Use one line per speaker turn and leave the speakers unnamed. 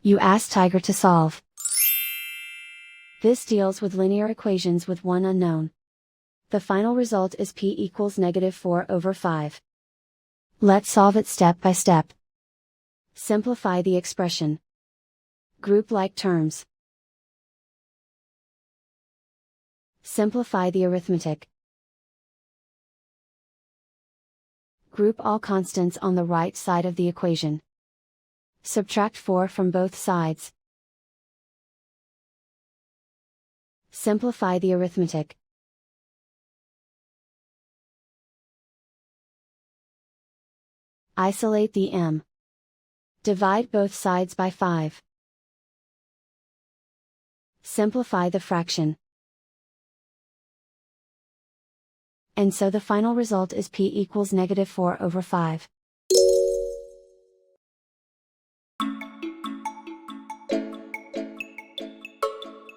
You ask Tiger to solve. This deals with linear equations with one unknown. The final result is p equals -4/5. Let's solve it step by step. Simplify the expression. Group like terms. Simplify the arithmetic. Group all constants on the right side of the equation. Subtract 4 from both sides. Simplify the arithmetic. Isolate the m. Divide both sides by 5. Simplify the fraction. And so the final result is p equals -4/5.